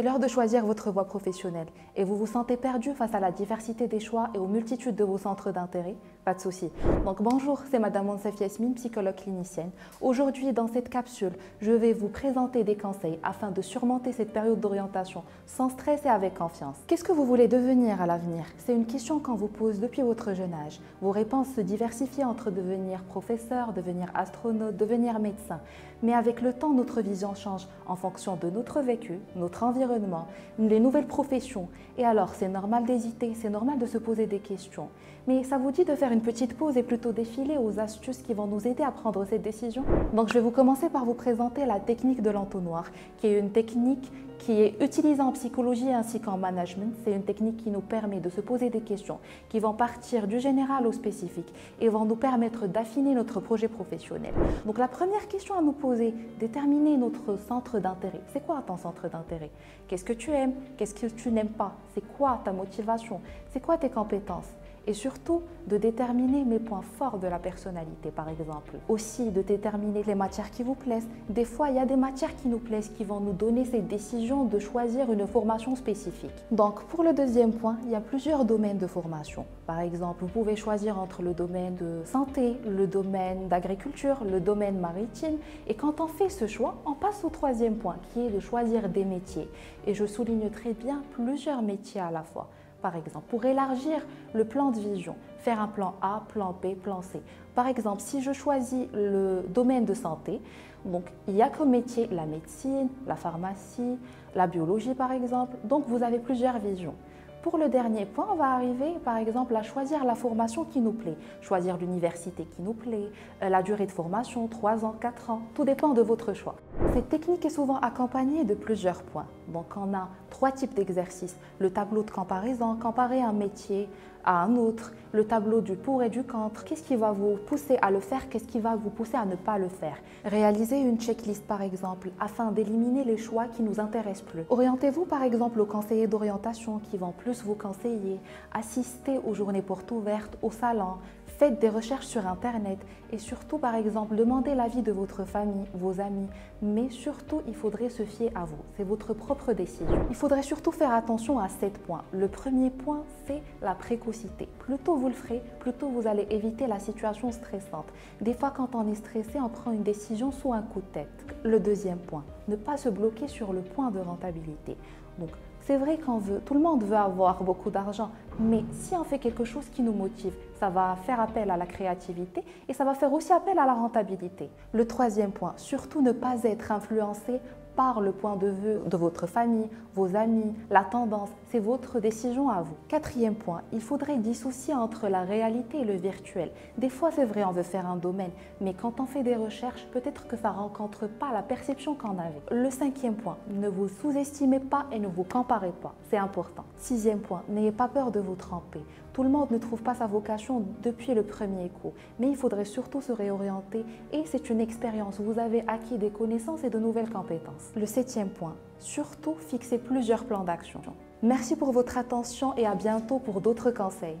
C'est l'heure de choisir votre voie professionnelle et vous vous sentez perdu face à la diversité des choix et aux multitudes de vos centres d'intérêt? Pas de souci. Donc bonjour, c'est Madame Monsef Yasmine, psychologue clinicienne. Aujourd'hui, dans cette capsule, je vais vous présenter des conseils afin de surmonter cette période d'orientation sans stress et avec confiance. Qu'est-ce que vous voulez devenir à l'avenir? C'est une question qu'on vous pose depuis votre jeune âge. Vos réponses se diversifient entre devenir professeur, devenir astronaute, devenir médecin. Mais avec le temps, notre vision change en fonction de notre vécu, notre environnement, les nouvelles professions. Et alors, c'est normal d'hésiter, c'est normal de se poser des questions. Mais ça vous dit de faire une petite pause et plutôt défiler aux astuces qui vont nous aider à prendre cette décision? Donc, je vais vous commencer par vous présenter la technique de l'entonnoir, qui est une technique qui est utilisée en psychologie ainsi qu'en management. C'est une technique qui nous permet de se poser des questions qui vont partir du général au spécifique et vont nous permettre d'affiner notre projet professionnel. Donc la première question à nous poser, déterminer notre centre d'intérêt. C'est quoi ton centre d'intérêt? Qu'est-ce que tu aimes? Qu'est-ce que tu n'aimes pas? C'est quoi ta motivation? C'est quoi tes compétences? Et surtout, de déterminer mes points forts de la personnalité, par exemple. Aussi, de déterminer les matières qui vous plaisent. Des fois, il y a des matières qui nous plaisent, qui vont nous donner cette décision de choisir une formation spécifique. Donc, pour le deuxième point, il y a plusieurs domaines de formation. Par exemple, vous pouvez choisir entre le domaine de santé, le domaine d'agriculture, le domaine maritime. Et quand on fait ce choix, on passe au troisième point, qui est de choisir des métiers. Et je souligne très bien plusieurs métiers à la fois. Par exemple, pour élargir le plan de vision, faire un plan A, plan B, plan C. Par exemple, si je choisis le domaine de santé, donc il y a comme métier la médecine, la pharmacie, la biologie par exemple, donc vous avez plusieurs visions. Pour le dernier point, on va arriver par exemple à choisir la formation qui nous plaît, choisir l'université qui nous plaît, la durée de formation, 3 ans, 4 ans, tout dépend de votre choix. Cette technique est souvent accompagnée de plusieurs points. Donc on a 3 types d'exercices. Le tableau de comparaison, comparer un métier à un autre, le tableau du pour et du contre. Qu'est-ce qui va vous pousser à le faire? Qu'est-ce qui va vous pousser à ne pas le faire? Réaliser une checklist par exemple, afin d'éliminer les choix qui ne nous intéressent plus. Orientez-vous par exemple aux conseillers d'orientation qui vont plus vous conseiller. Assistez aux journées portes ouvertes, au salon. Faites des recherches sur Internet et surtout, par exemple, demandez l'avis de votre famille, vos amis. Mais surtout, il faudrait se fier à vous. C'est votre propre décision. Il faudrait surtout faire attention à 7 points. Le premier point, c'est la précocité. Plus tôt vous le ferez, plus tôt vous allez éviter la situation stressante. Des fois, quand on est stressé, on prend une décision sous un coup de tête. Le deuxième point, ne pas se bloquer sur le point de rentabilité. Donc, c'est vrai tout le monde veut avoir beaucoup d'argent, mais si on fait quelque chose qui nous motive, ça va faire appel à la créativité et ça va faire aussi appel à la rentabilité. Le troisième point, surtout ne pas être influencé par le point de vue de votre famille, vos amis, la tendance, c'est votre décision à vous. Quatrième point, il faudrait dissocier entre la réalité et le virtuel. Des fois, c'est vrai, on veut faire un domaine, mais quand on fait des recherches, peut-être que ça ne rencontre pas la perception qu'on avait. Le cinquième point, ne vous sous-estimez pas et ne vous comparez pas, c'est important. Sixième point, n'ayez pas peur de vous tromper. Tout le monde ne trouve pas sa vocation depuis le premier coup, mais il faudrait surtout se réorienter et c'est une expérience. Vous avez acquis des connaissances et de nouvelles compétences. Le septième point, surtout fixez plusieurs plans d'action. Merci pour votre attention et à bientôt pour d'autres conseils.